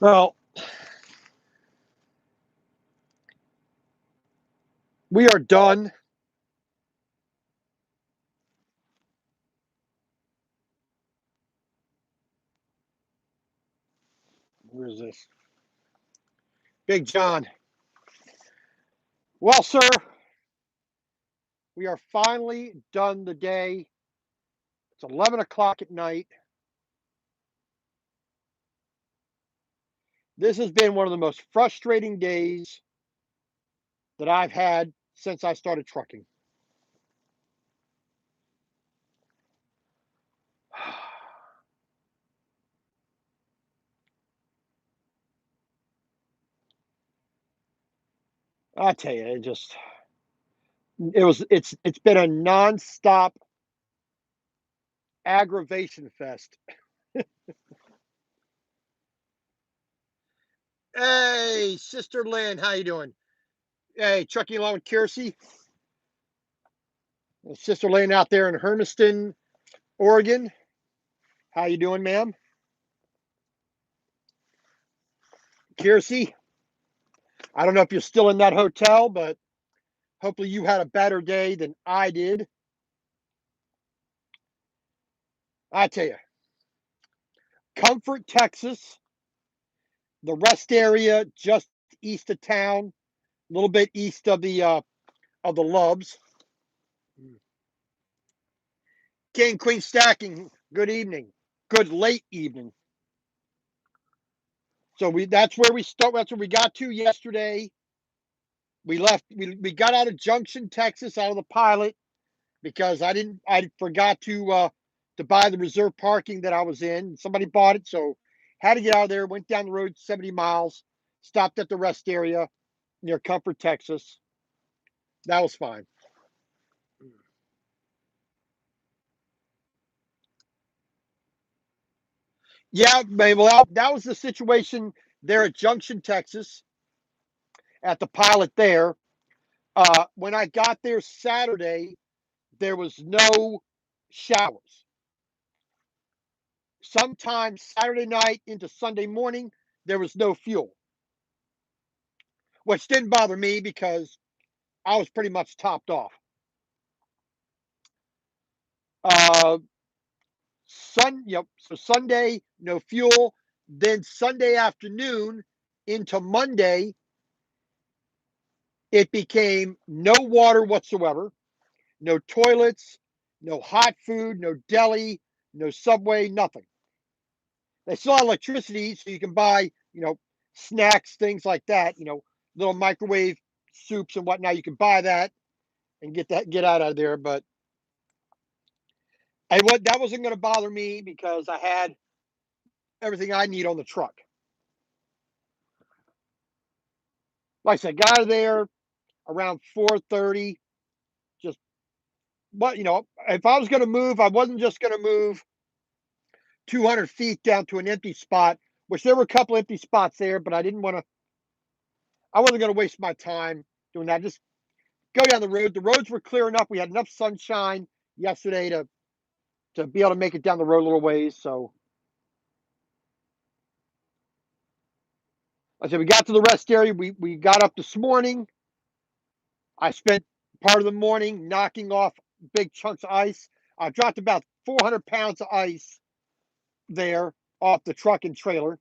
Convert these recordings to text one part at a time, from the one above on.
Well, we are done. Where is this? Big John. Well, sir, we are finally done the day. It's 11 o'clock at night. This has been one of the most frustrating days that I've had since I started trucking. I tell you, it's been a nonstop aggravation fest. Hey, Sister Lynn, how you doing? Hey, trucking along with Kiersey. Sister Lynn out there in Hermiston, Oregon. How you doing, ma'am? Kiersey, I don't know if you're still in that hotel, but hopefully you had a better day than I did. I tell you, Comfort, Texas, the rest area just east of town, a little bit east of the Loves. King Queen stacking. Good evening. Good late evening. So that's where we start. That's where we got to yesterday. We left. We got out of Junction, Texas, out of the Pilot because I forgot to buy the reserve parking that I was in. Somebody bought it, so had to get out of there. Went down the road 70 miles, stopped at the rest area near Comfort, Texas. That was fine. Yeah, well, that was the situation there at Junction, Texas, at the Pilot there. When I got there Saturday, there was no showers. Sometime Saturday night into Sunday morning, there was no fuel, which didn't bother me because I was pretty much topped off. Uh, so Sunday, no fuel. Then Sunday afternoon into Monday, it became no water whatsoever, no toilets, no hot food, no deli, no Subway, nothing. They still have electricity, so you can buy, snacks, things like that. Little microwave soups and whatnot. You can buy that and get out of there. But that wasn't going to bother me because I had everything I need on the truck. Like I said, got out of there around 4:30. Just if I was going to move, I wasn't just going to move 200 feet down to an empty spot, which there were a couple empty spots there, but I didn't want to. I wasn't going to waste my time doing that. Just go down the road. The roads were clear enough. We had enough sunshine yesterday to be able to make it down the road a little ways. So I said we got to the rest area. We got up this morning. I spent part of the morning knocking off big chunks of ice. I dropped about 400 pounds of ice there off the truck and trailer.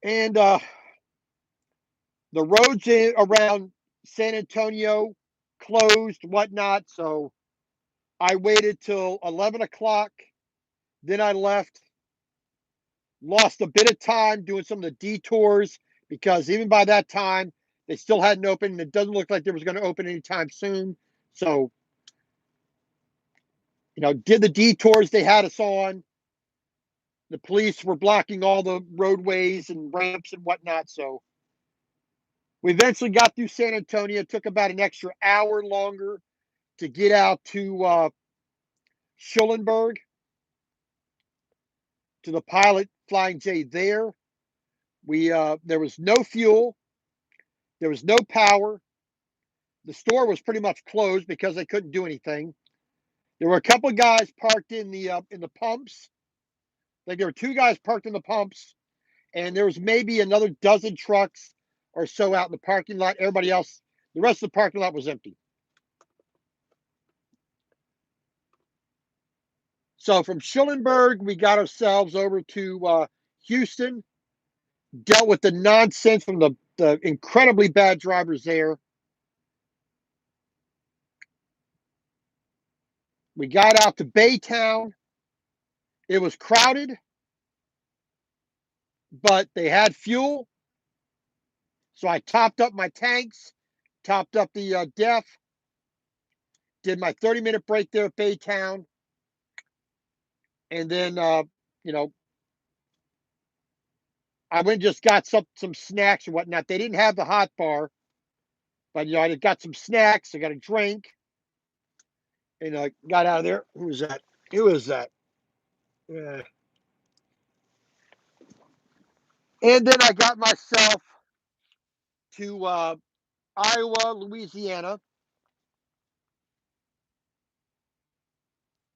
And the roads around San Antonio closed, whatnot. So I waited till 11 o'clock. Then I left, lost a bit of time doing some of the detours because even by that time, they still hadn't opened. It doesn't look like they was going to open anytime soon. So, did the detours they had us on. The police were blocking all the roadways and ramps and whatnot. So we eventually got through San Antonio. It took about an extra hour longer to get out to Schulenburg, to the Pilot Flying J there. There was no fuel, there was no power. The store was pretty much closed because they couldn't do anything. There were a couple of guys parked in the pumps. Like there were two guys parked in the pumps, and there was maybe another dozen trucks or so out in the parking lot. Everybody else, the rest of the parking lot was empty. So from Schulenburg, we got ourselves over to Houston, dealt with the nonsense from the incredibly bad drivers there. We got out to Baytown. It was crowded, but they had fuel. So I topped up my tanks, topped up the DEF, did my 30-minute break there at Baytown. And then, you know, I went and just got some snacks and whatnot. They didn't have the hot bar, but, I got some snacks. I got a drink. And I got out of there. Who was that? Who was that? Yeah. And then I got myself to Iowa, Louisiana.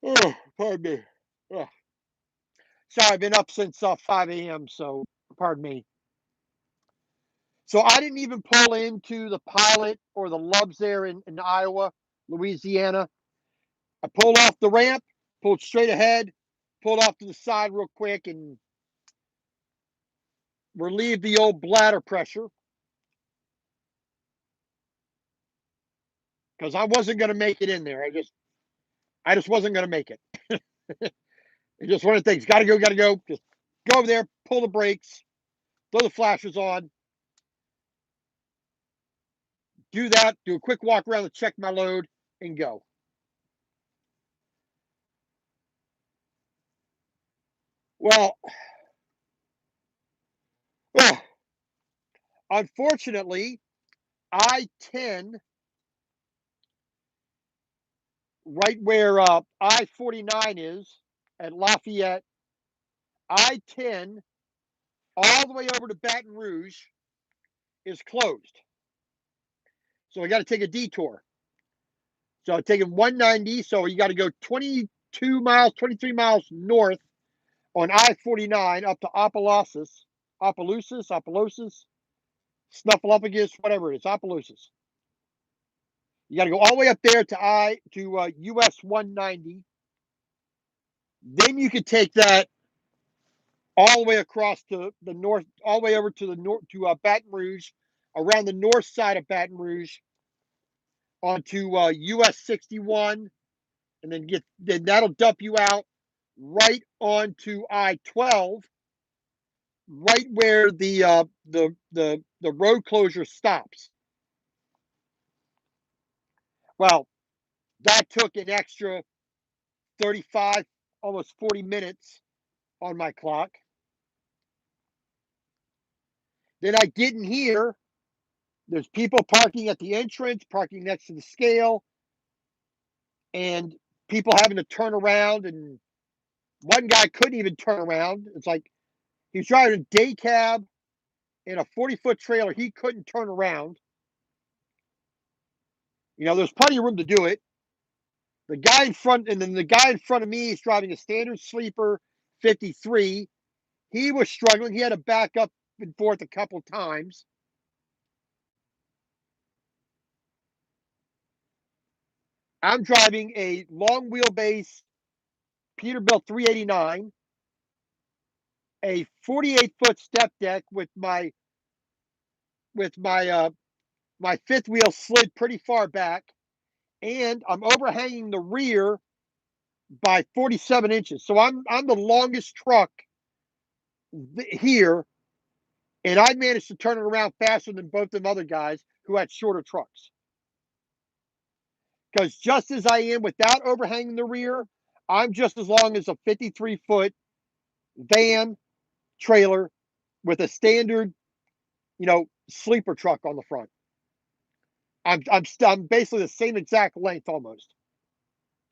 Oh, pardon me. Oh. Sorry, I've been up since 5 a.m., so pardon me. So I didn't even pull into the Pilot or the Loves there in Iowa, Louisiana. I pulled off the ramp, pulled straight ahead, pulled off to the side real quick, and relieved the old bladder pressure because I wasn't going to make it in there. I just wasn't going to make it. It's just one of the things. Got to go, got to go. Just go over there, pull the brakes, throw the flashers on, do that, do a quick walk around to check my load, and go. Well, unfortunately, I-10, right where I-49 is at Lafayette, I-10 all the way over to Baton Rouge is closed. So I got to take a detour. So I'm taking 190. So you got to go 22 miles, 23 miles north on I-49 up to Opelousas, Snuffleupagus, whatever it is, Opelousas. You got to go all the way up there to US 190. Then you could take that all the way across to the north, all the way over to the north to Baton Rouge, around the north side of Baton Rouge, onto US 61, and then that'll dump you out right onto I-12, right where the road closure stops. Well, that took an extra 35, almost 40 minutes on my clock. Then I didn't hear there's people parking at the entrance, parking next to the scale, and people having to turn around. And one guy couldn't even turn around. It's like he was driving a day cab in a 40-foot trailer. He couldn't turn around. There's plenty of room to do it. The guy in front, and then the guy in front of me is driving a standard sleeper 53. He was struggling. He had to back up and forth a couple times. I'm driving a long wheelbase Peterbilt 389, a 48-foot step deck with my fifth wheel slid pretty far back, and I'm overhanging the rear by 47 inches. So I'm the longest truck here, and I managed to turn it around faster than both them other guys who had shorter trucks. Because just as I am without overhanging the rear, I'm just as long as a 53-foot van trailer with a standard, sleeper truck on the front. I'm basically the same exact length almost,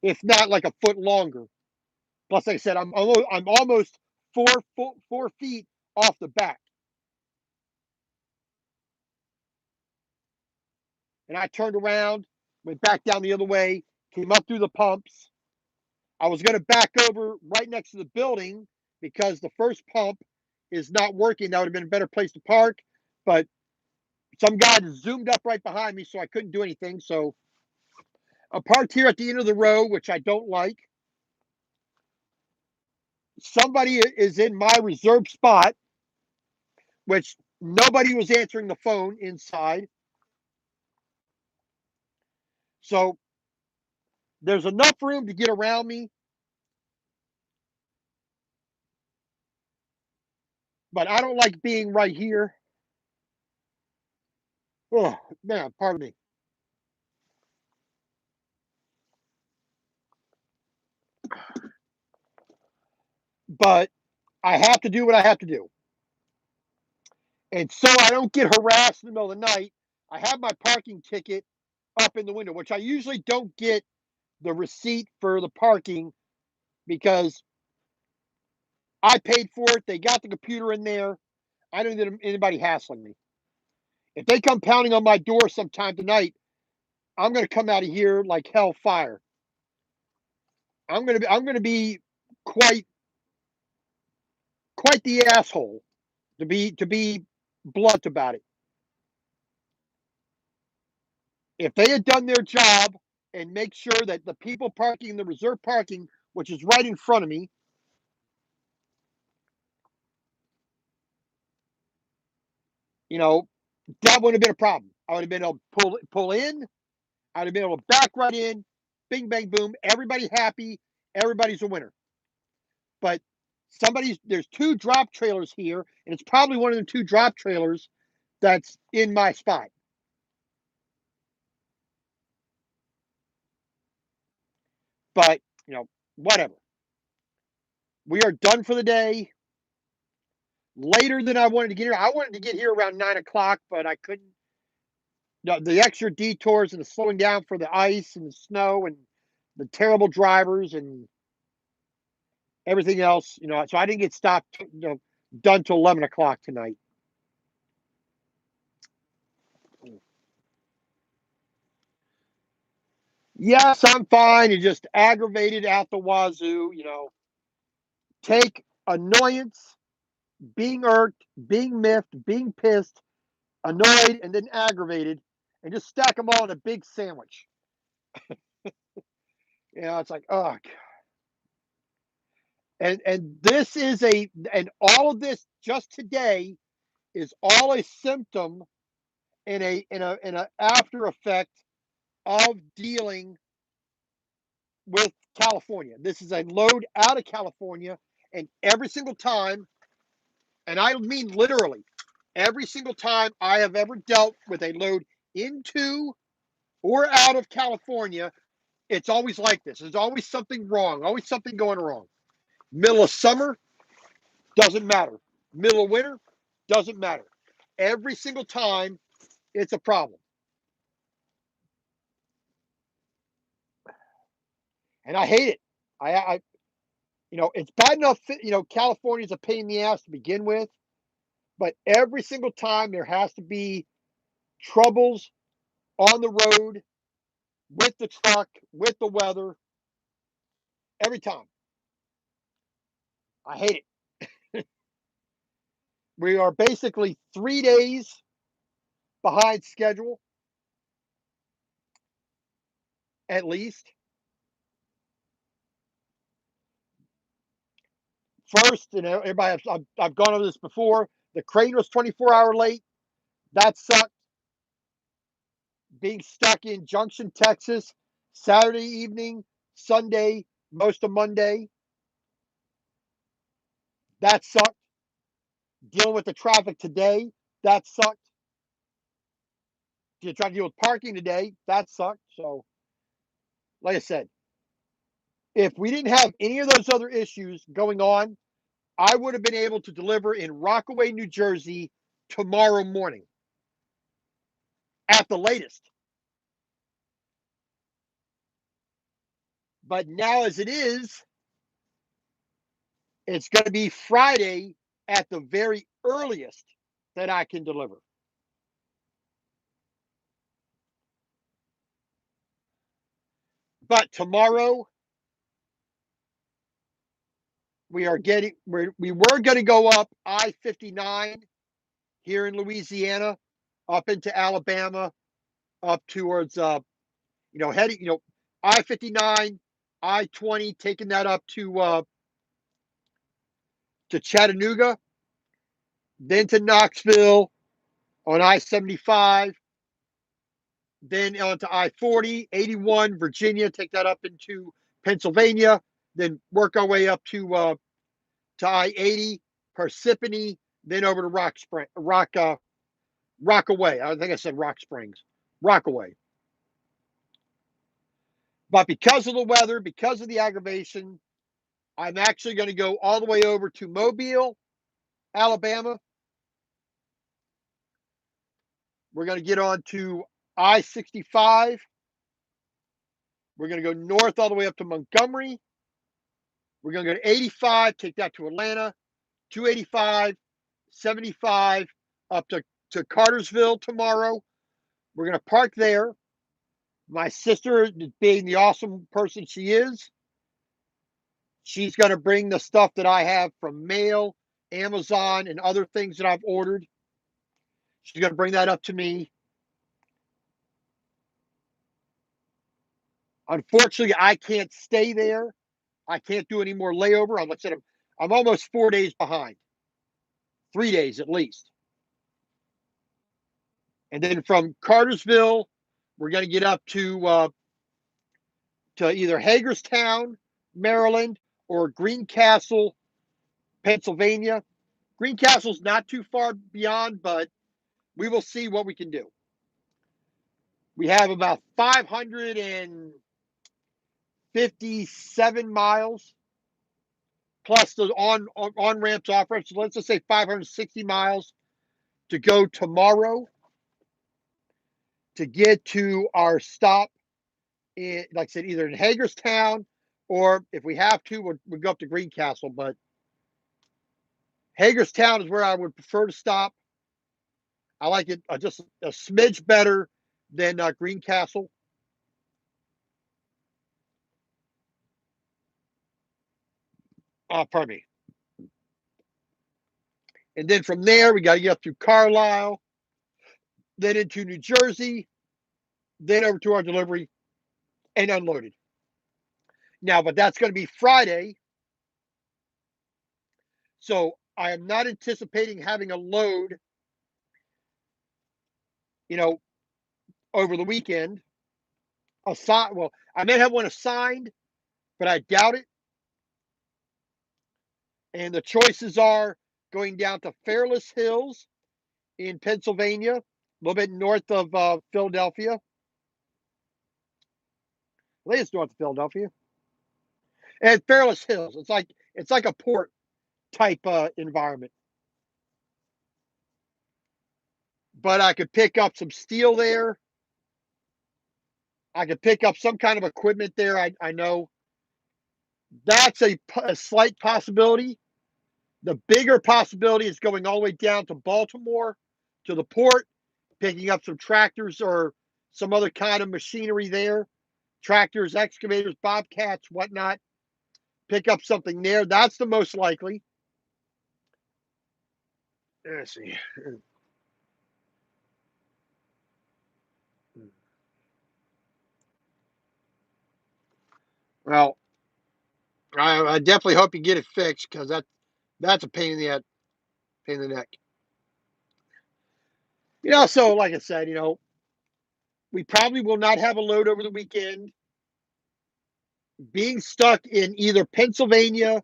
if not like a foot longer. Plus, like I said, I'm almost 4 feet off the back. And I turned around, went back down the other way, came up through the pumps, I was going to back over right next to the building because the first pump is not working. That would have been a better place to park, but some guy zoomed up right behind me, so I couldn't do anything. So I'm parked here at the end of the row, which I don't like. Somebody is in my reserved spot, which nobody was answering the phone inside. So there's enough room to get around me, but I don't like being right here. Oh, man, pardon me. But I have to do what I have to do. And so I don't get harassed in the middle of the night. I have my parking ticket up in the window, which I usually don't get the receipt for the parking because I paid for it. They got the computer in there. I don't need anybody hassling me. If they come pounding on my door sometime tonight, I'm going to come out of here like hellfire. I'm going to be quite the asshole to be blunt about it. If they had done their job and make sure that the people parking in the reserve parking, which is right in front of me, you know, that wouldn't have been a problem. I would have been able to pull in. I'd have been able to back right in, bing bang boom, everybody happy, everybody's a winner. But there's two drop trailers here, and it's probably one of the two drop trailers that's in my spot. But whatever. We are done for the day. Later than I wanted to get here. I wanted to get here around 9 o'clock, but I couldn't. The extra detours and the slowing down for the ice and the snow and the terrible drivers and everything else. So I didn't get stopped. Done till 11 o'clock tonight. Yes, I'm fine. And just aggravated out the wazoo. Take annoyance, being irked, being miffed, being pissed, annoyed, and then aggravated, and just stack them all in a big sandwich. It's like, oh, and this is and all of this just today is all a symptom and a after effect of dealing with California. This is a load out of California, and every single time, and I mean literally, every single time I have ever dealt with a load into or out of California, it's always like this. There's always something wrong, always something going wrong. Middle of summer, doesn't matter. Middle of winter, doesn't matter. Every single time, it's a problem. And I hate it. It's bad enough, California's a pain in the ass to begin with, but every single time there has to be troubles on the road with the truck, with the weather, every time. I hate it. We are basically 3 days behind schedule, at least. First, everybody, I've gone over this before. The crane was 24-hour late. That sucked. Being stuck in Junction, Texas, Saturday evening, Sunday, most of Monday. That sucked. Dealing with the traffic today. That sucked. Trying to deal with parking today. That sucked. So, like I said, if we didn't have any of those other issues going on, I would have been able to deliver in Rockaway, New Jersey tomorrow morning at the latest. But now, as it is, it's going to be Friday at the very earliest that I can deliver. But tomorrow, we were going to go up I-59 here in Louisiana, up into Alabama, up towards heading I-59, I-20, taking that up to Chattanooga, then to Knoxville on I-75, then onto I-40, 81, Virginia, take that up into Pennsylvania, then work our way up to I-80, Parsippany, then over to Rockaway. I think I said Rock Springs, Rockaway. But because of the weather, because of the aggravation, I'm actually going to go all the way over to Mobile, Alabama. We're going to get on to I-65. We're going to go north all the way up to Montgomery. We're going to go to 85, take that to Atlanta, 285, 75, up to Cartersville tomorrow. We're going to park there. My sister, being the awesome person she is, she's going to bring the stuff that I have from mail, Amazon, and other things that I've ordered. She's going to bring that up to me. Unfortunately, I can't stay there. I can't do any more layover. Like I said, I'm almost 4 days behind, 3 days at least. And then from Cartersville, we're going to get up to either Hagerstown, Maryland, or Greencastle, Pennsylvania. Greencastle's not too far beyond, but we will see what we can do. We have about 557 miles plus the on ramps, off ramps. So let's just say 560 miles to go tomorrow to get to our stop in, like I said, either in Hagerstown or if we have to, we'll go up to Greencastle. But Hagerstown is where I would prefer to stop. I like it just a smidge better than Greencastle. Pardon me. And then from there, we got to get up to Carlisle, then into New Jersey, then over to our delivery and unloaded. Now, but that's going to be Friday. So I am not anticipating having a load, over the weekend. Well, I may have one assigned, but I doubt it. And the choices are going down to Fairless Hills in Pennsylvania, a little bit north of Philadelphia. I think it's north of Philadelphia. And Fairless Hills, it's like a port type environment. But I could pick up some steel there. I could pick up some kind of equipment there. I know that's a slight possibility. The bigger possibility is going all the way down to Baltimore, to the port, picking up some tractors or some other kind of machinery there. Tractors, excavators, bobcats, whatnot. Pick up something there. That's the most likely. Let's see. Well, I definitely hope you get it fixed because that's a pain in the neck. So like I said, we probably will not have a load over the weekend. Being stuck in either Pennsylvania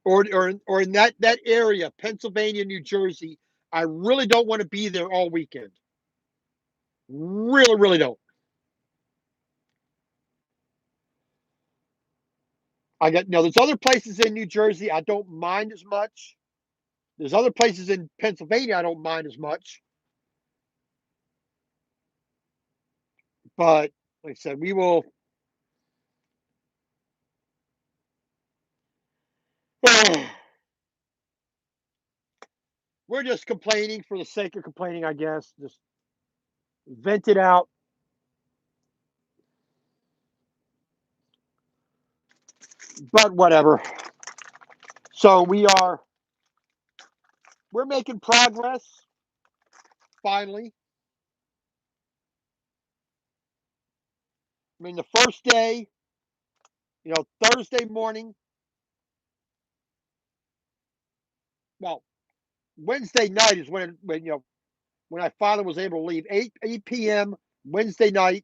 or in that area, Pennsylvania, New Jersey, I really don't want to be there all weekend. Really, really don't. There's other places in New Jersey I don't mind as much. There's other places in Pennsylvania I don't mind as much. But like I said, we will. We're just complaining for the sake of complaining, I guess. Just vent it out. But whatever. So we're making progress finally. I mean, the first day, Thursday morning, well, Wednesday night is when I finally was able to leave. 8 p.m. Wednesday night,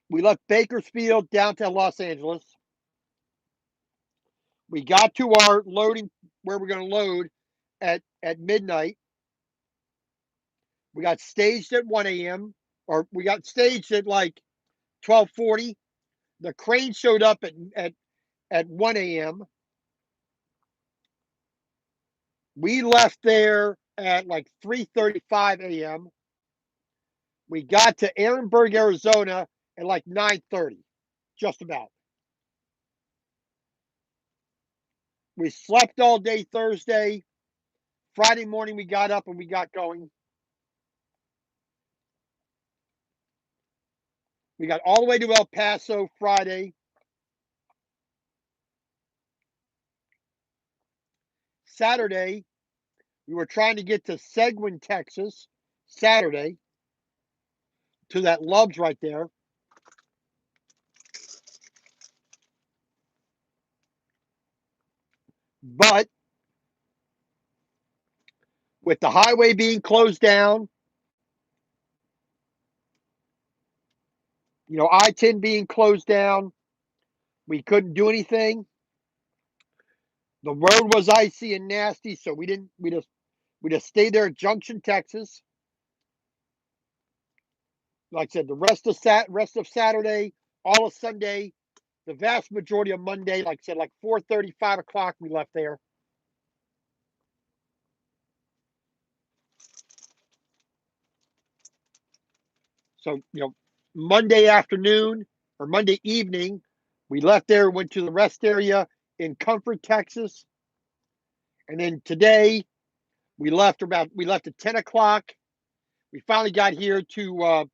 we left Bakersfield, downtown Los Angeles. We got to our loading where we're going to load at midnight. We got staged at 1 a.m. or we got staged at like 12:40. The crane showed up at 1 a.m. We left there at like 3:35 a.m. We got to Ehrenberg, Arizona at like 9:30, just about. We slept all day Thursday. Friday morning we got up and we got going. We got all the way to El Paso Friday. Saturday, we were trying to get to Seguin, Texas, Saturday, to that Love's right there. But with the highway being closed down, I-10 being closed down, we couldn't do anything. The road was icy and nasty, so we didn't. We just stayed there at Junction, Texas. Like I said, the rest of Saturday, all of Sunday, the vast majority of Monday, like I said, like 4:30, 5 o'clock, we left there. So, Monday afternoon or Monday evening, we left there, went to the rest area in Comfort, Texas. And then today, we left at 10 o'clock. We finally got here to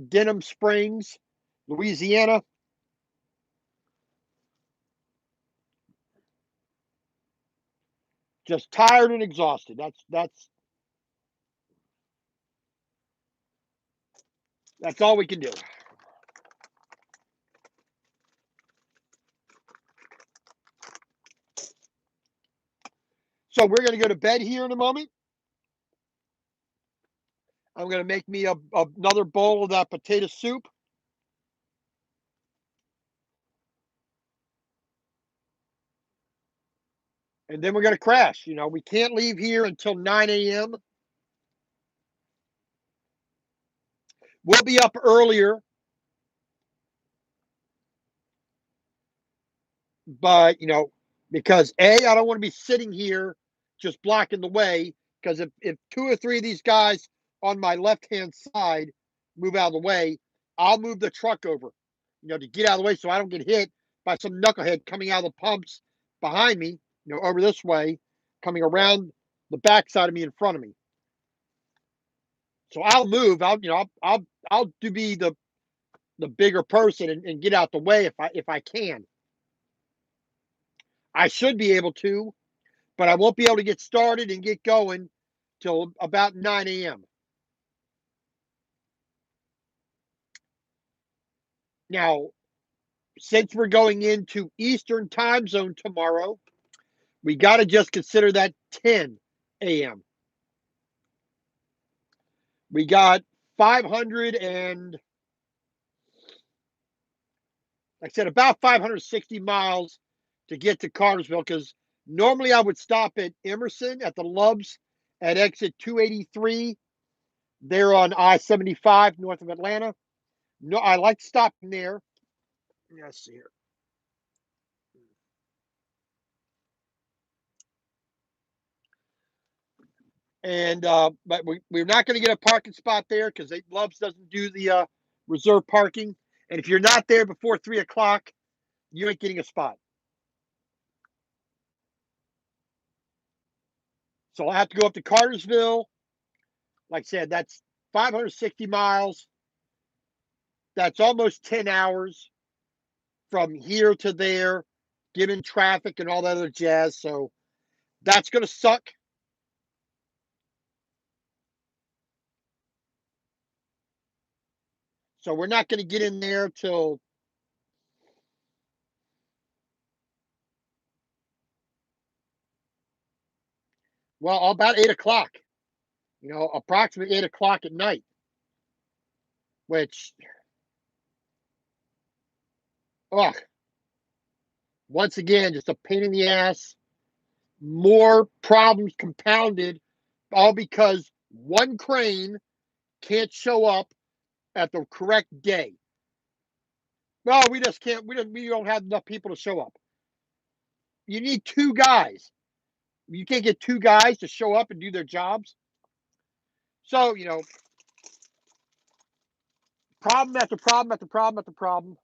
Denham Springs, Louisiana. Just tired and exhausted. That's all we can do. So we're going to go to bed here in a moment. I'm going to make me another bowl of that potato soup. And then we're going to crash. We can't leave here until 9 a.m. We'll be up earlier, but, because I don't want to be sitting here just blocking the way. Because if two or three of these guys on my left-hand side move out of the way, I'll move the truck over, to get out of the way so I don't get hit by some knucklehead coming out of the pumps behind me, over this way, coming around the backside of me in front of me. So I'll move. I'll do be the bigger person and get out the way if I can. I should be able to, but I won't be able to get started and get going till about 9 a.m. Now, since we're going into Eastern time zone tomorrow, we got to just consider that 10 a.m. We got 500 and, like I said, about 560 miles to get to Cartersville, because normally I would stop at Emerson at the Love's at exit 283. They're on I-75 north of Atlanta. No, I like stopping there. Let's see here. And but we're not going to get a parking spot there because Love's doesn't do the reserve parking. And if you're not there before 3 o'clock, you ain't getting a spot. So I have to go up to Cartersville. Like I said, that's 560 miles. That's almost 10 hours from here to there, given traffic and all that other jazz. So that's going to suck. So we're not going to get in there till, well, about 8 o'clock, approximately 8 o'clock at night, which, oh, once again, just a pain in the ass. More problems compounded, all because one crane can't show up at the correct day. No, we just can't. We don't have enough people to show up. You need two guys. You can't get two guys to show up and do their jobs. So, problem after problem after problem after problem.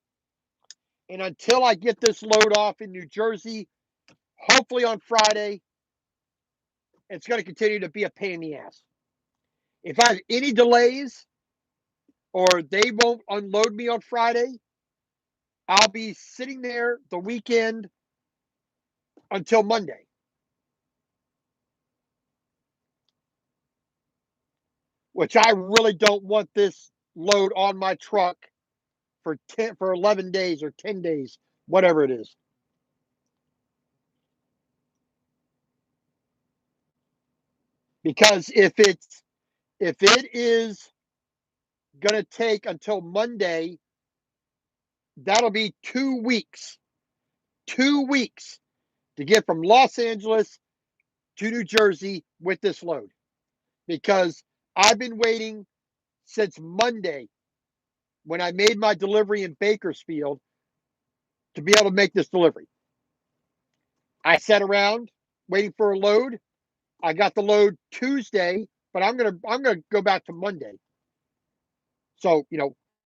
And until I get this load off in New Jersey, hopefully on Friday, it's going to continue to be a pain in the ass. If I have any delays or they won't unload me on Friday, I'll be sitting there the weekend until Monday. Which I really don't want this load on my truck for 11 days or 10 days, whatever it is. Because if it is going to take until Monday, that'll be 2 weeks. 2 weeks to get from Los Angeles to New Jersey with this load. Because I've been waiting since Monday when I made my delivery in Bakersfield to be able to make this delivery. I sat around waiting for a load. I got the load Tuesday, but I'm gonna go back to Monday. So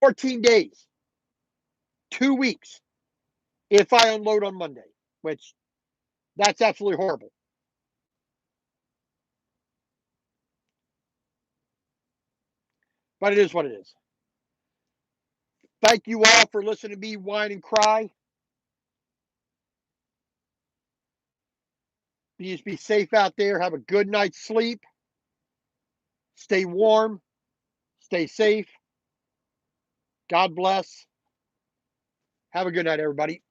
14 days, 2 weeks if I unload on Monday, which that's absolutely horrible. But it is what it is. Thank you all for listening to me whine and cry. Please be safe out there. Have a good night's sleep. Stay warm. Stay safe. God bless. Have a good night, everybody.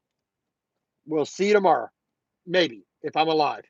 We'll see you tomorrow. Maybe, if I'm alive.